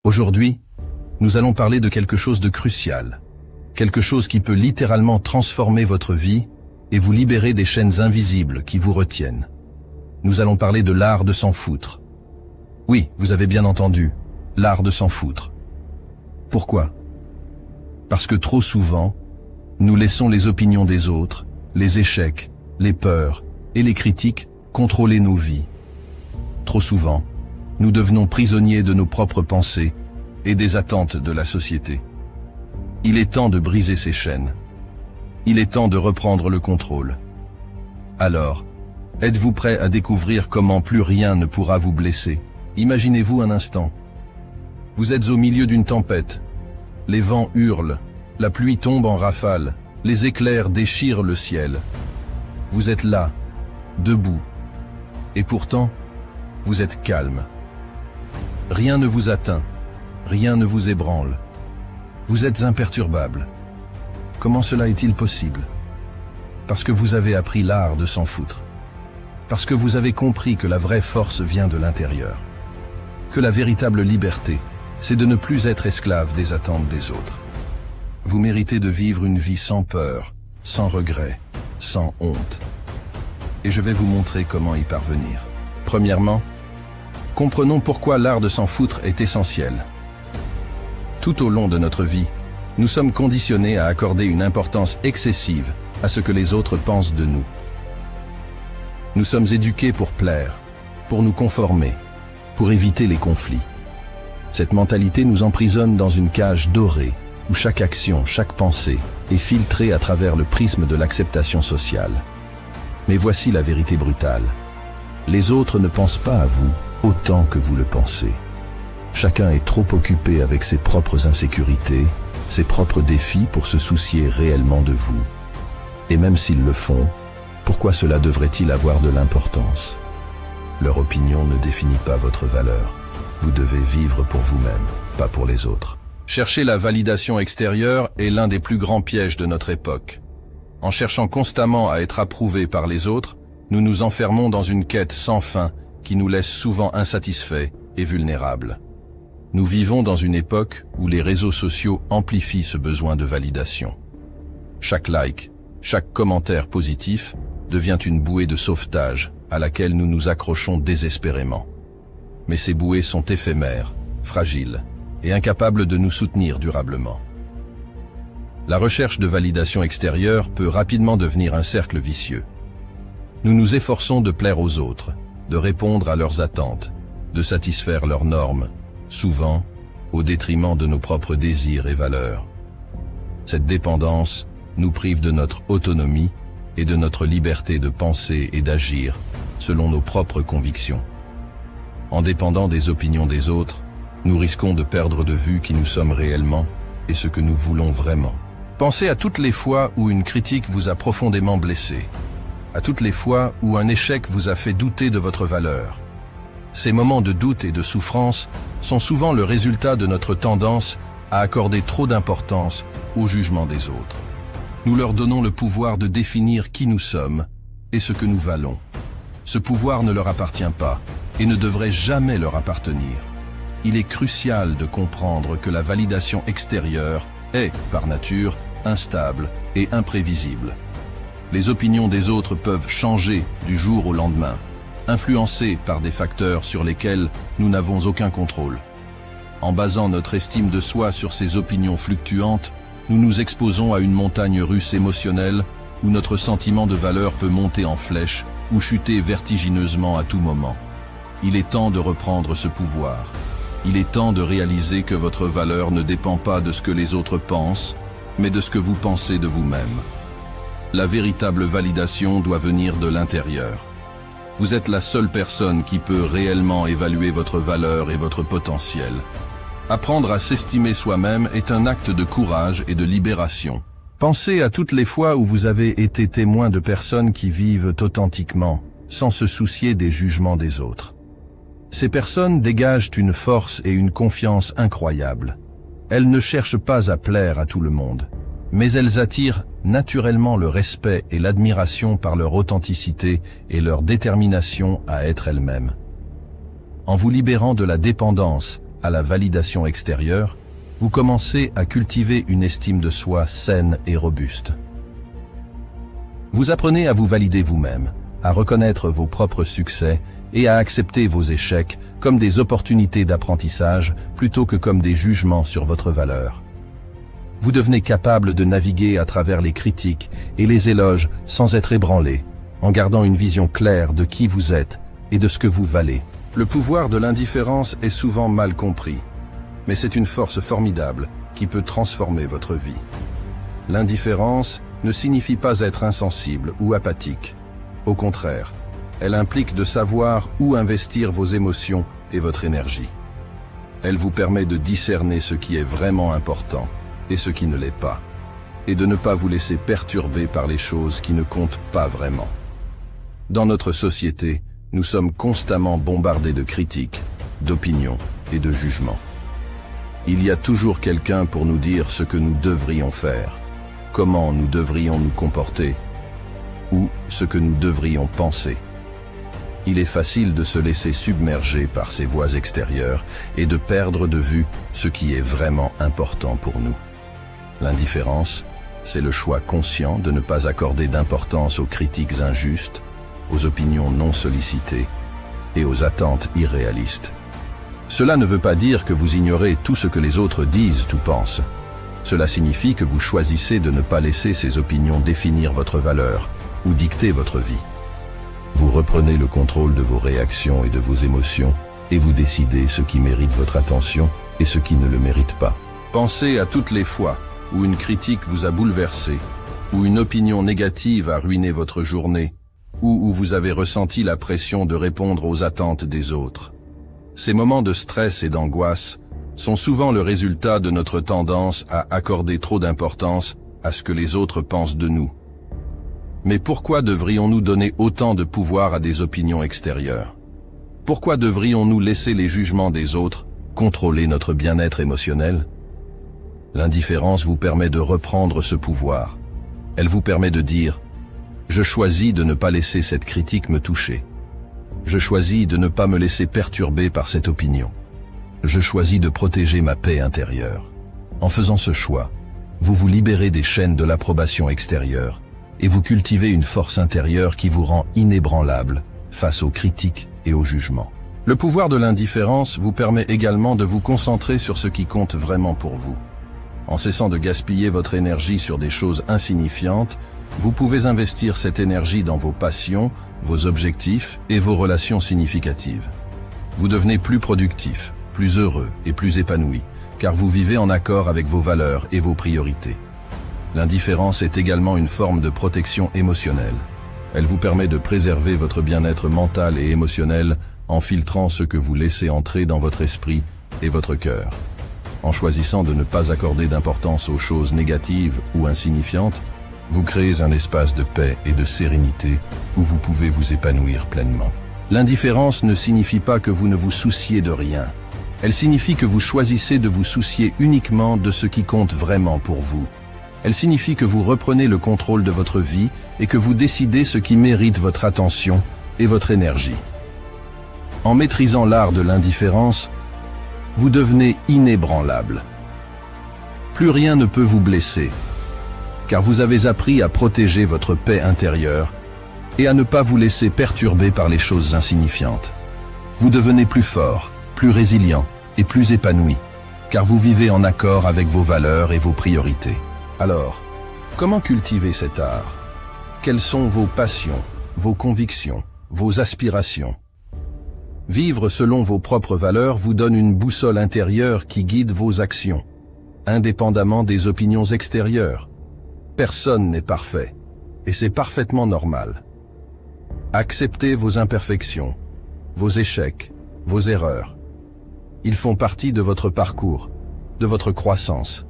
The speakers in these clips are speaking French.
Aujourd'hui, nous allons parler de quelque chose de crucial, quelque chose qui peut littéralement transformer votre vie et vous libérer des chaînes invisibles qui vous retiennent. Nous allons parler de l'art de s'en foutre. Oui, vous avez bien entendu, l'art de s'en foutre. Pourquoi? Parce que trop souvent, nous laissons les opinions des autres, les échecs, les peurs et les critiques contrôler nos vies. Trop souvent, nous devenons prisonniers de nos propres pensées et des attentes de la société. Il est temps de briser ces chaînes. Il est temps de reprendre le contrôle. Alors, êtes-vous prêt à découvrir comment plus rien ne pourra vous blesser? Imaginez-vous un instant. Vous êtes au milieu d'une tempête. Les vents hurlent, la pluie tombe en rafales, les éclairs déchirent le ciel. Vous êtes là, debout. Et pourtant, vous êtes calme. Rien ne vous atteint, rien ne vous ébranle. Vous êtes imperturbable. Comment cela est-il possible? Parce que vous avez appris l'art de s'en foutre. Parce que vous avez compris que la vraie force vient de l'intérieur. Que la véritable liberté, c'est de ne plus être esclave des attentes des autres. Vous méritez de vivre une vie sans peur, sans regret, sans honte. Et je vais vous montrer comment y parvenir. Premièrement, comprenons pourquoi l'art de s'en foutre est essentiel. Tout au long de notre vie, nous sommes conditionnés à accorder une importance excessive à ce que les autres pensent de nous. Nous sommes éduqués pour plaire, pour nous conformer, pour éviter les conflits. Cette mentalité nous emprisonne dans une cage dorée, où chaque action, chaque pensée est filtrée à travers le prisme de l'acceptation sociale. Mais voici la vérité brutale. Les autres ne pensent pas à vous autant que vous le pensez. Chacun est trop occupé avec ses propres insécurités, ses propres défis pour se soucier réellement de vous. Et même s'ils le font, pourquoi cela devrait-il avoir de l'importance? Leur opinion ne définit pas votre valeur. Vous devez vivre pour vous-même, pas pour les autres. Chercher la validation extérieure est l'un des plus grands pièges de notre époque. En cherchant constamment à être approuvés par les autres, nous nous enfermons dans une quête sans fin qui nous laisse souvent insatisfaits et vulnérables. Nous vivons dans une époque où les réseaux sociaux amplifient ce besoin de validation. Chaque like, chaque commentaire positif devient une bouée de sauvetage à laquelle nous nous accrochons désespérément. Mais ces bouées sont éphémères, fragiles et incapables de nous soutenir durablement. La recherche de validation extérieure peut rapidement devenir un cercle vicieux. Nous nous efforçons de plaire aux autres, de répondre à leurs attentes, de satisfaire leurs normes, souvent au détriment de nos propres désirs et valeurs. Cette dépendance nous prive de notre autonomie et de notre liberté de penser et d'agir selon nos propres convictions. En dépendant des opinions des autres, nous risquons de perdre de vue qui nous sommes réellement et ce que nous voulons vraiment. Pensez à toutes les fois où une critique vous a profondément blessé, à toutes les fois où un échec vous a fait douter de votre valeur. Ces moments de doute et de souffrance sont souvent le résultat de notre tendance à accorder trop d'importance au jugement des autres. Nous leur donnons le pouvoir de définir qui nous sommes et ce que nous valons. Ce pouvoir ne leur appartient pas et ne devrait jamais leur appartenir. Il est crucial de comprendre que la validation extérieure est, par nature, instable et imprévisible. Les opinions des autres peuvent changer du jour au lendemain, influencées par des facteurs sur lesquels nous n'avons aucun contrôle. En basant notre estime de soi sur ces opinions fluctuantes, nous nous exposons à une montagne russe émotionnelle où notre sentiment de valeur peut monter en flèche ou chuter vertigineusement à tout moment. Il est temps de reprendre ce pouvoir. Il est temps de réaliser que votre valeur ne dépend pas de ce que les autres pensent, mais de ce que vous pensez de vous-même. La véritable validation doit venir de l'intérieur. Vous êtes la seule personne qui peut réellement évaluer votre valeur et votre potentiel. Apprendre à s'estimer soi-même est un acte de courage et de libération. Pensez à toutes les fois où vous avez été témoin de personnes qui vivent authentiquement, sans se soucier des jugements des autres. Ces personnes dégagent une force et une confiance incroyables. Elles ne cherchent pas à plaire à tout le monde, mais elles attirent naturellement le respect et l'admiration par leur authenticité et leur détermination à être elles-mêmes. En vous libérant de la dépendance à la validation extérieure, vous commencez à cultiver une estime de soi saine et robuste. Vous apprenez à vous valider vous-même, à reconnaître vos propres succès et à accepter vos échecs comme des opportunités d'apprentissage plutôt que comme des jugements sur votre valeur. Vous devenez capable de naviguer à travers les critiques et les éloges sans être ébranlé, en gardant une vision claire de qui vous êtes et de ce que vous valez. Le pouvoir de l'indifférence est souvent mal compris, mais c'est une force formidable qui peut transformer votre vie. L'indifférence ne signifie pas être insensible ou apathique. Au contraire, elle implique de savoir où investir vos émotions et votre énergie. Elle vous permet de discerner ce qui est vraiment important et ce qui ne l'est pas, et de ne pas vous laisser perturber par les choses qui ne comptent pas vraiment. Dans notre société, nous sommes constamment bombardés de critiques, d'opinions et de jugements. Il y a toujours quelqu'un pour nous dire ce que nous devrions faire, comment nous devrions nous comporter, ou ce que nous devrions penser. Il est facile de se laisser submerger par ces voix extérieures et de perdre de vue ce qui est vraiment important pour nous. L'indifférence, c'est le choix conscient de ne pas accorder d'importance aux critiques injustes, aux opinions non sollicitées et aux attentes irréalistes. Cela ne veut pas dire que vous ignorez tout ce que les autres disent ou pensent. Cela signifie que vous choisissez de ne pas laisser ces opinions définir votre valeur ou dicter votre vie. Vous reprenez le contrôle de vos réactions et de vos émotions et vous décidez ce qui mérite votre attention et ce qui ne le mérite pas. Pensez à toutes les fois où une critique vous a bouleversé, où une opinion négative a ruiné votre journée, ou où vous avez ressenti la pression de répondre aux attentes des autres. Ces moments de stress et d'angoisse sont souvent le résultat de notre tendance à accorder trop d'importance à ce que les autres pensent de nous. Mais pourquoi devrions-nous donner autant de pouvoir à des opinions extérieures? Pourquoi devrions-nous laisser les jugements des autres contrôler notre bien-être émotionnel? L'indifférence vous permet de reprendre ce pouvoir. Elle vous permet de dire « Je choisis de ne pas laisser cette critique me toucher. Je choisis de ne pas me laisser perturber par cette opinion. Je choisis de protéger ma paix intérieure. » En faisant ce choix, vous vous libérez des chaînes de l'approbation extérieure et vous cultivez une force intérieure qui vous rend inébranlable face aux critiques et aux jugements. Le pouvoir de l'indifférence vous permet également de vous concentrer sur ce qui compte vraiment pour vous. En cessant de gaspiller votre énergie sur des choses insignifiantes, vous pouvez investir cette énergie dans vos passions, vos objectifs et vos relations significatives. Vous devenez plus productif, plus heureux et plus épanoui, car vous vivez en accord avec vos valeurs et vos priorités. L'indifférence est également une forme de protection émotionnelle. Elle vous permet de préserver votre bien-être mental et émotionnel en filtrant ce que vous laissez entrer dans votre esprit et votre cœur. En choisissant de ne pas accorder d'importance aux choses négatives ou insignifiantes, vous créez un espace de paix et de sérénité où vous pouvez vous épanouir pleinement. L'indifférence ne signifie pas que vous ne vous souciez de rien. Elle signifie que vous choisissez de vous soucier uniquement de ce qui compte vraiment pour vous. Elle signifie que vous reprenez le contrôle de votre vie et que vous décidez ce qui mérite votre attention et votre énergie. En maîtrisant l'art de l'indifférence, vous devenez inébranlable. Plus rien ne peut vous blesser, car vous avez appris à protéger votre paix intérieure et à ne pas vous laisser perturber par les choses insignifiantes. Vous devenez plus fort, plus résilient et plus épanoui, car vous vivez en accord avec vos valeurs et vos priorités. Alors, comment cultiver cet art? Quelles sont vos passions, vos convictions, vos aspirations? Vivre selon vos propres valeurs vous donne une boussole intérieure qui guide vos actions, indépendamment des opinions extérieures. Personne n'est parfait, et c'est parfaitement normal. Acceptez vos imperfections, vos échecs, vos erreurs. Ils font partie de votre parcours, de votre croissance.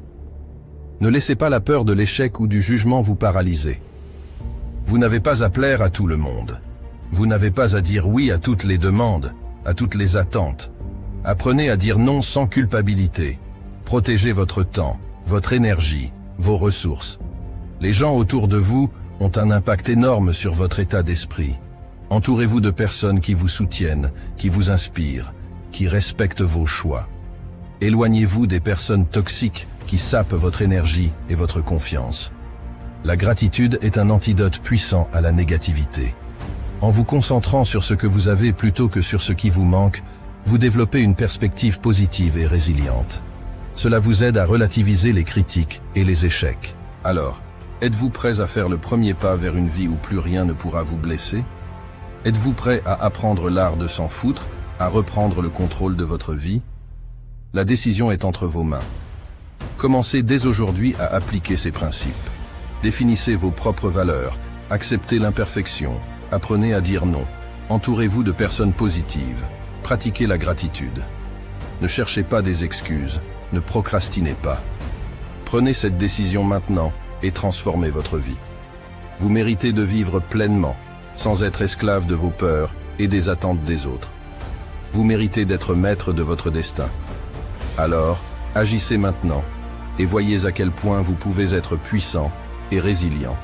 Ne laissez pas la peur de l'échec ou du jugement vous paralyser. Vous n'avez pas à plaire à tout le monde. Vous n'avez pas à dire oui à toutes les demandes, à toutes les attentes. Apprenez à dire non sans culpabilité. Protégez votre temps, votre énergie, vos ressources. Les gens autour de vous ont un impact énorme sur votre état d'esprit. Entourez-vous de personnes qui vous soutiennent, qui vous inspirent, qui respectent vos choix. Éloignez-vous des personnes toxiques qui sapent votre énergie et votre confiance. La gratitude est un antidote puissant à la négativité. En vous concentrant sur ce que vous avez plutôt que sur ce qui vous manque, vous développez une perspective positive et résiliente. Cela vous aide à relativiser les critiques et les échecs. Alors, êtes-vous prêts à faire le premier pas vers une vie où plus rien ne pourra vous blesser? Êtes-vous prêt à apprendre l'art de s'en foutre, à reprendre le contrôle de votre vie? La décision est entre vos mains. Commencez dès aujourd'hui à appliquer ces principes. Définissez vos propres valeurs, acceptez l'imperfection, apprenez à dire non, entourez-vous de personnes positives, pratiquez la gratitude. Ne cherchez pas des excuses, ne procrastinez pas. Prenez cette décision maintenant et transformez votre vie. Vous méritez de vivre pleinement, sans être esclave de vos peurs et des attentes des autres. Vous méritez d'être maître de votre destin. Alors, agissez maintenant et voyez à quel point vous pouvez être puissant et résilient.